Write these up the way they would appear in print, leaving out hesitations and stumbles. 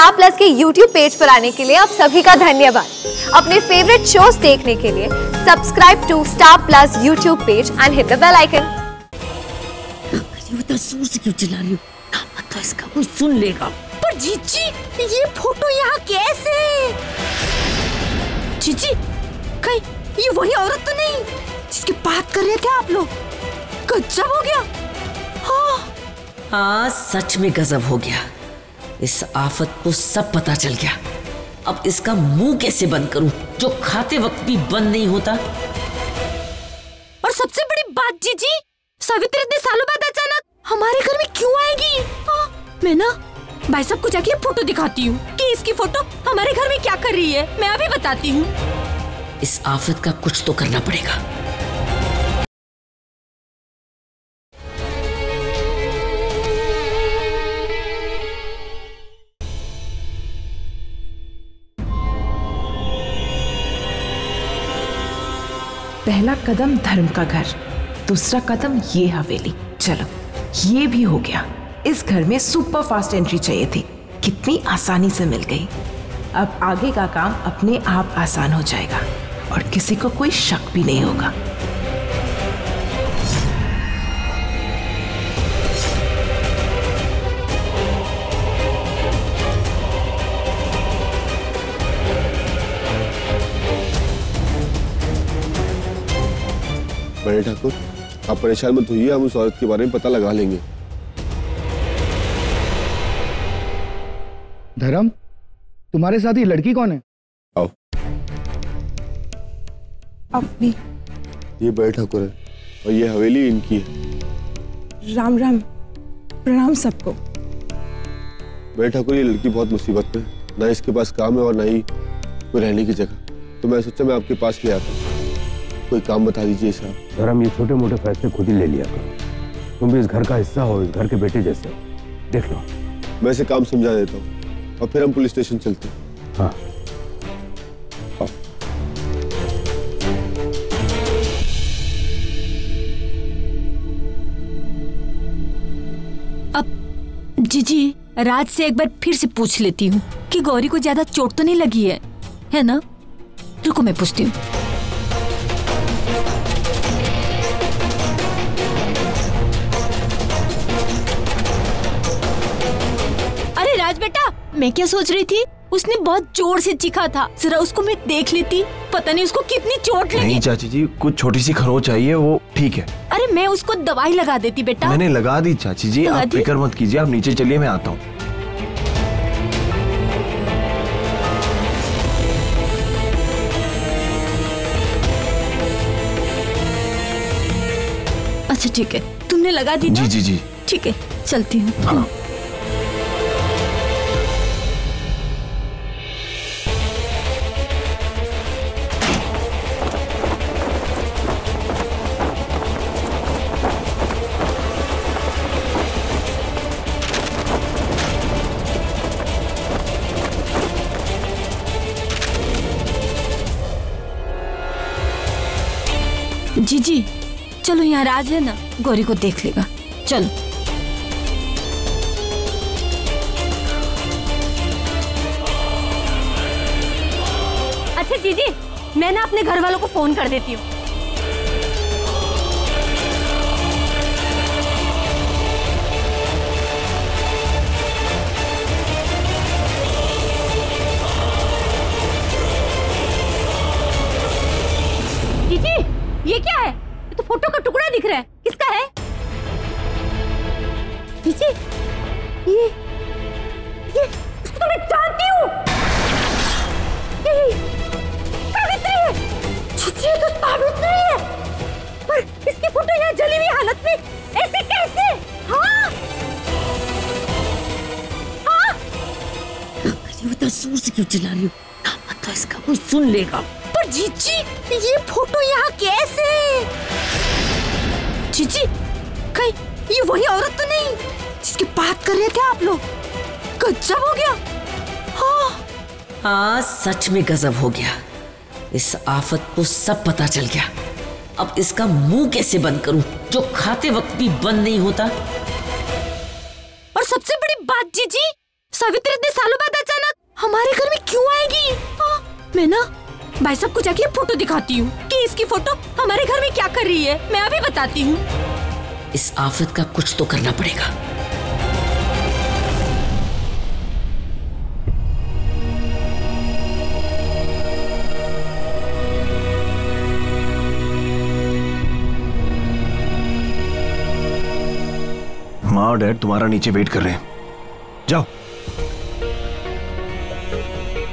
Star plus के YouTube page पर आने के लिए आप सभी का धन्यवाद। अपने फेवरेट शोज देखने के लिए subscribe to Star Plus YouTube page and hit the bell icon. जोर से क्यों चिल्ला रही हो? मतलब इसका कोई सुन लेगा। पर जीजी ये फोटो यहाँ कैसे? जीजी कहीं ये वही औरत तो नहीं जिसकी बात कर रहे थे आप लोग? गजब हो गया। हाँ सच में गजब हो गया। इस आफत को सब पता चल गया। अब इसका मुंह कैसे बंद करूं जो खाते वक्त भी बंद नहीं होता। और सबसे बड़ी बात जीजी, सावित्री इतने सालों बाद अचानक हमारे घर में क्यों आएगी? मैं ना भाई साहब को जाके फोटो दिखाती हूँ कि इसकी फोटो हमारे घर में क्या कर रही है। मैं अभी बताती हूँ। इस आफत का कुछ तो करना पड़ेगा। पहला कदम धर्म का घर, दूसरा कदम ये हवेली। चलो ये भी हो गया। इस घर में सुपर फास्ट एंट्री चाहिए थी, कितनी आसानी से मिल गई। अब आगे का काम अपने आप आसान हो जाएगा और किसी को कोई शक भी नहीं होगा। बड़े ठाकुर आप परेशान मत होइए, हम उस औरत के बारे में पता लगा लेंगे। धर्म तुम्हारे साथ ये लड़की कौन है? आओ। अपनी। ये बड़े ठाकुर है और ये हवेली इनकी है। राम राम, प्रणाम सबको। बड़े ठाकुर ये लड़की बहुत मुसीबत में, ना इसके पास काम है और ना ही कोई रहने की जगह, तो मैं सोचा मैं आपके पास ले आता हूँ। कोई काम बता दीजिए साहब। धर्म ये छोटे मोटे फैसले खुद ही ले लिया करो। तुम भी इस घर का हिस्सा हो, इस घर के बेटे जैसे हो। देख लो मैं इसे काम समझा देता हूँ और फिर हम पुलिस स्टेशन चलते हैं। हाँ अब जीजी राज से एक बार फिर से पूछ लेती हूँ कि गौरी को ज्यादा चोट तो नहीं लगी है ना? रुको मैं पूछती हूँ। राज बेटा, मैं क्या सोच रही थी, उसने बहुत जोर से चीखा था, जरा उसको मैं देख लेती, पता नहीं उसको कितनी चोट लगी। नहीं चाची जी, कुछ छोटी सी खरोंच आई है, वो ठीक है। अरे मैं उसको दवाई लगा देती बेटा। मैंने लगा दी चाची जी, आप फिक्र मत कीजिए, आप नीचे चलिए, मैं आता हूँ। अच्छा ठीक है, तुमने लगा दी ना? जी जी जी ठीक है, चलती हूँ। हाँ। जीजी चलो, यहाँ राज है ना, गौरी को देख लेगा। चलो। अच्छा जीजी, मैं ना अपने घर वालों को फोन कर देती हूँ। जीजी ये क्या है? ये तो फोटो का टुकड़ा दिख रहा है, किसका है? जीजी ये उसको तो मैं जानती हूँ। सावित्री है। जीजी ये तो सावित्री है, पर इसकी फोटो यहाँ जली हुई हालत में ऐसे कैसे? हाँ हाँ। अरे बता जोर से क्यों चिल्ला रही हो? मतलब इसका कोई सुन लेगा। पर जीजी ये फोटो यहाँ कैसे? जीजी कहीं ये वही औरत तो नहीं जिसकी बात कर रहे थे आप लोग? गजब हो गया। हाँ सच में गजब हो गया। इस आफत को सब पता चल गया। अब इसका मुंह कैसे बंद करूं जो खाते वक्त भी बंद नहीं होता। और सबसे बड़ी बात जीजी, सावित्री इतने सालों बाद अचानक हमारे घर में क्यों आएगी? मैं ना भाई साहब को जाके फोटो दिखाती हूँ कि इसकी फोटो हमारे घर में क्या कर रही है। मैं अभी बताती हूँ। इस आफत का कुछ तो करना पड़ेगा। माँ और डैड तुम्हारा नीचे वेट कर रहे हैं, जाओ।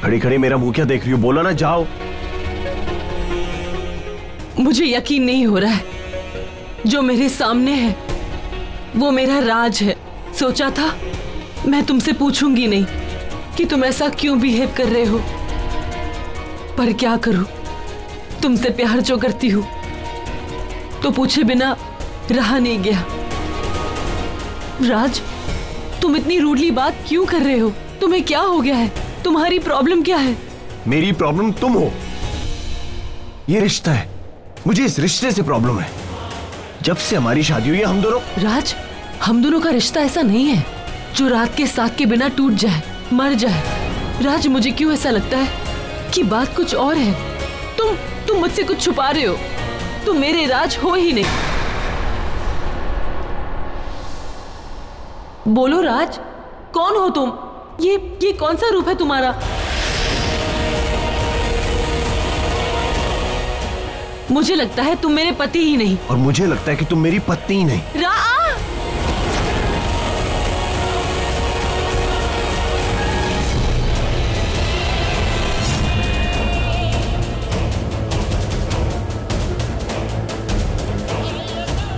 खड़ी खड़ी मेरा मुंह क्या देख रही हो? बोला ना जाओ। मुझे यकीन नहीं हो रहा है, जो मेरे सामने है वो मेरा राज है। सोचा था मैं तुमसे पूछूंगी नहीं कि तुम ऐसा क्यों बिहेव कर रहे हो, पर क्या करूं, तुमसे प्यार जो करती हूं तो पूछे बिना रहा नहीं गया। राज, तुम इतनी रूडली बात क्यों कर रहे हो? तुम्हें क्या हो गया है? तुम्हारी प्रॉब्लम क्या है? मेरी प्रॉब्लम तुम हो। ये रिश्ता है, मुझे इस रिश्ते से प्रॉब्लम है। जब से हमारी शादी हुई है हम दोनों। राज, हम दोनों का रिश्ता ऐसा नहीं है जो रात के साथ के बिना टूट जाए, मर जाए। राज, मुझे क्यों ऐसा लगता है कि बात कुछ और है। तुम मुझसे कुछ छुपा रहे हो। तुम मेरे राज हो ही नहीं। बोलो राज, कौन हो तुम? ये कौन सा रूप है तुम्हारा? मुझे लगता है तुम मेरे पति ही नहीं। और मुझे लगता है कि तुम मेरी पत्नी ही नहीं।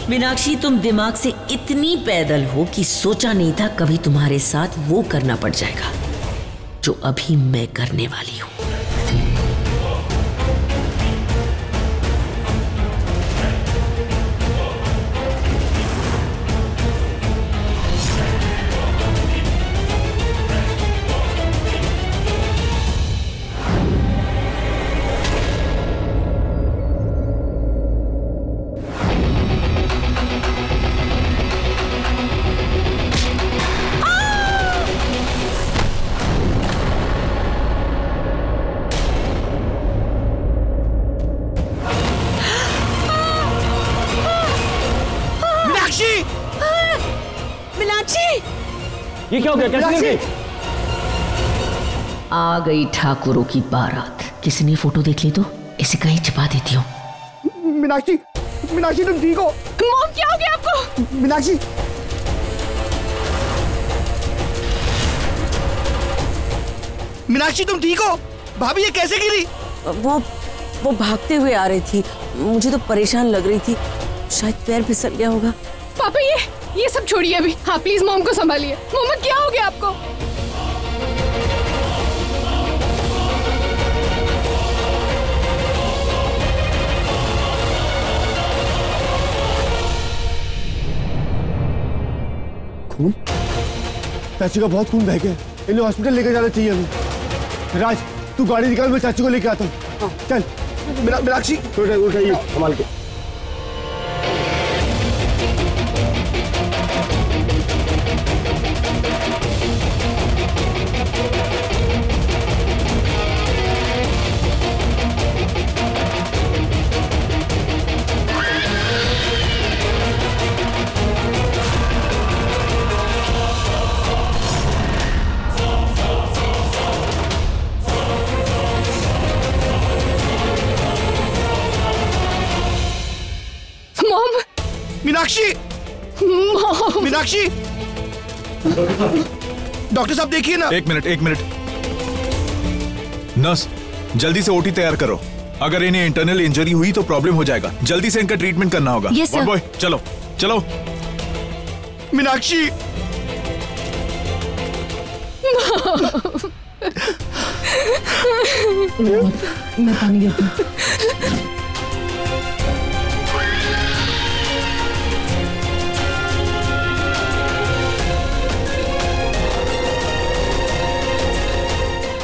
मीनाक्षी, तुम दिमाग से इतनी पैदल हो कि सोचा नहीं था कभी तुम्हारे साथ वो करना पड़ जाएगा जो अभी मैं करने वाली हूं। ये क्या हो गया? कैसे गिर गई? आ गई ठाकुरों की बारात। किसी ने फोटो देख ली तो इसे कहीं छिपा देती हूँ। मीनाक्षी, मीनाक्षी तुम ठीक हो? मॉम, क्या हो गया आपको? मीनाक्षी, मीनाक्षी तुम ठीक हो? भाभी ये कैसे गिरी? वो भागते हुए आ रही थी, मुझे तो परेशान लग रही थी, शायद पैर फिसल गया होगा। पापा ये सब छोड़िए अभी। हाँ प्लीज मॉम को संभालिए। मम्मा क्या हो गया आपको? खून? चाची का बहुत खून बह गया, इन्हें हॉस्पिटल लेकर जाना चाहिए अभी। राज, तू गाड़ी निकाल, मैं चाची को लेकर आता हूँ। चल। मीनाक्षी उठाइए, संभाल के। मीनाक्षी, मीनाक्षी, डॉक्टर साहब देखिए ना। एक मिनट। नर्स, जल्दी से ओटी तैयार करो। अगर इन्हें इंटरनल इंजरी हुई तो प्रॉब्लम हो जाएगा। जल्दी से इनका ट्रीटमेंट करना होगा। Yes sir. बॉय, चलो चलो। मीनाक्षी, मैं पानी देती हूँ।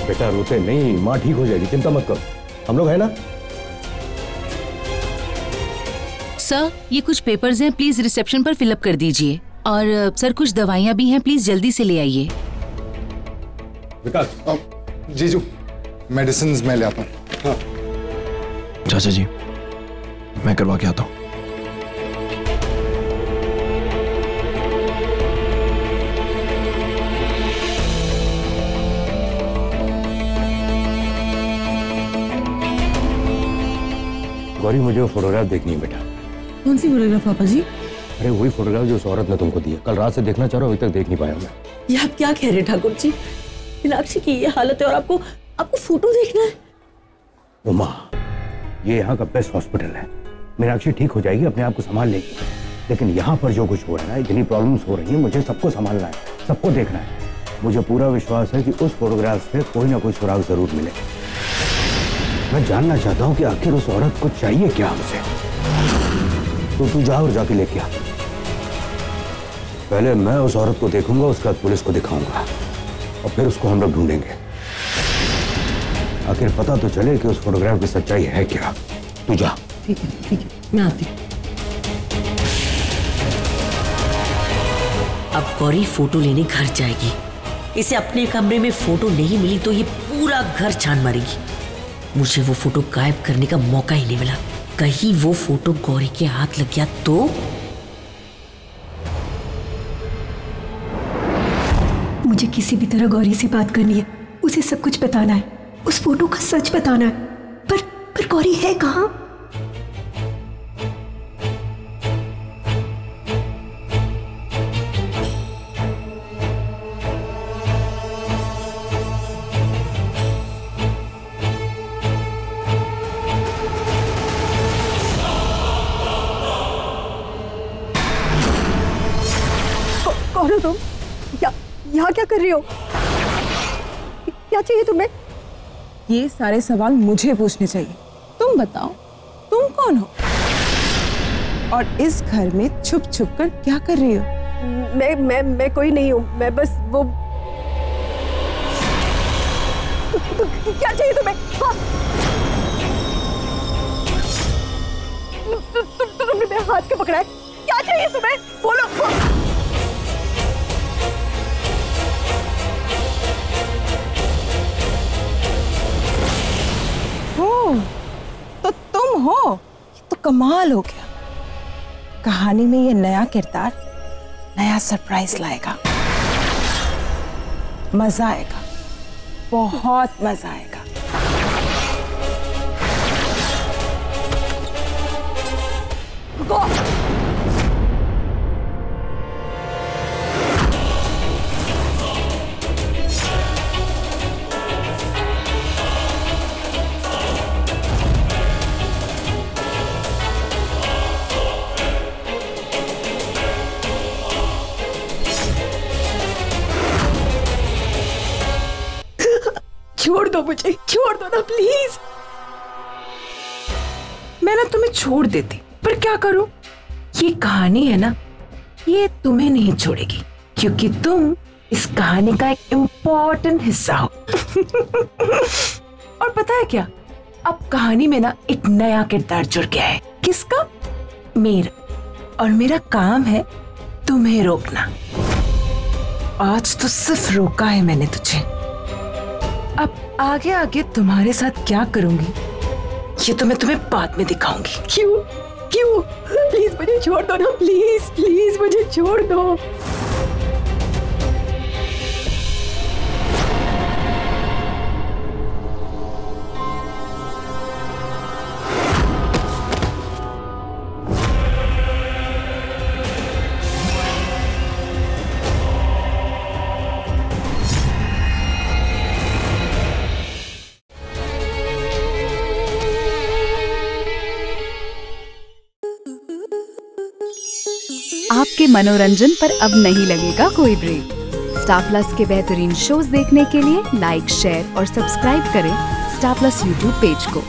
बेटा रोते नहीं, माँ ठीक हो जाएगी, चिंता मत करो, हम लोग है ना। सर, ये कुछ पेपर्स हैं, प्लीज रिसेप्शन पर फिलअप कर दीजिए। और सर कुछ दवाइयाँ भी हैं, प्लीज जल्दी से ले आइए। विकास जीजू मेडिसिन मैं ले आता हूँ। हाँ। चाचा जी मैं करवा के आता हूँ। गौरी मुझे वो फोटोग्राफ देखनी है बेटा। कौन सी फोटोग्राफ पापा जी? अरे वही फोटोग्राफ जो उस औरत ने तुमको दी है। कल रात से देखना चाह रहा हूँ, अभी तक देख नहीं पाया मैं। ये आप क्या कह रहे हैं ठाकुर जी? मीनाक्षी की ये हालत है और आपको फोटो देखना है? उमा, ये यहाँ का बेस्ट हॉस्पिटल है। मीनाक्षी ठीक हो जाएगी, अपने आप को संभाल लेगी। लेकिन यहाँ पर जो कुछ हो रहा है, इतनी प्रॉब्लम्स हो रही है, मुझे सबको संभालना है, सबको देखना है। मुझे पूरा विश्वास है कि उस फोटोग्राफ से कोई ना कोई सुराग जरूर मिले। मैं जानना चाहता हूँ कि आखिर उस औरत को चाहिए क्या हमसे। तो तू जा और जाके लेके आ। पहले मैं उस औरत को देखूंगा, उसके बाद पुलिस को दिखाऊंगा और फिर उसको हम लोग ढूंढेंगे। आखिर पता तो चले कि उस फोटोग्राफ की सच्चाई है क्या। तू जा। ठीक है मैं आती हूँ। अब गौरी फोटो लेने घर जाएगी। इसे अपने कमरे में फोटो नहीं मिली तो ये पूरा घर छान मारेगी। मुझे वो फोटो गायब करने का मौका ही नहीं मिला। कहीं वो फोटो गौरी के हाथ लग गया तो? मुझे किसी भी तरह गौरी से बात करनी है, उसे सब कुछ बताना है, उस फोटो का सच बताना है। पर गौरी है कहाँ? कौन हो तुम? यहाँ क्या कर रही हो? क्या चाहिए तुम्हें? ये सारे सवाल मुझे पूछने चाहिए। तुम बताओ, तुम कौन हो और इस घर में छुप छुप कर क्या कर रही हो? मैं कोई नहीं हूँ। मैं बस वो क्या चाहिए तुम्हें? तुमने मेरे हाथ को पकड़ा है। क्या चाहिए तुम्हें? बोलो। तो तुम हो? तो कमाल हो गया। कहानी में ये नया किरदार नया सरप्राइज लाएगा। मजा आएगा, बहुत मजा आएगा। छोड़ दो मुझे, छोड़ दो ना प्लीज। मैं ना तुम्हें छोड़ देती, पर क्या करूं? ये कहानी है ना, ये तुम्हें नहीं छोड़ेगी, क्योंकि तुम इस कहानी का एक इम्पोर्टेंट हिस्सा हो। और पता है क्या, अब कहानी में ना एक नया किरदार जुड़ गया है। किसका? मेरा। और मेरा काम है तुम्हें रोकना। आज तो सिर्फ रोका है मैंने तुझे। अब आगे आगे तुम्हारे साथ क्या करूंगी ये तो मैं तुम्हें बाद में दिखाऊंगी। क्यों? प्लीज मुझे छोड़ दो ना, प्लीज मुझे छोड़ दो। आपके मनोरंजन पर अब नहीं लगेगा कोई ब्रेक। स्टार प्लस के बेहतरीन शोज देखने के लिए लाइक, शेयर और सब्सक्राइब करें स्टार प्लस यूट्यूब पेज को।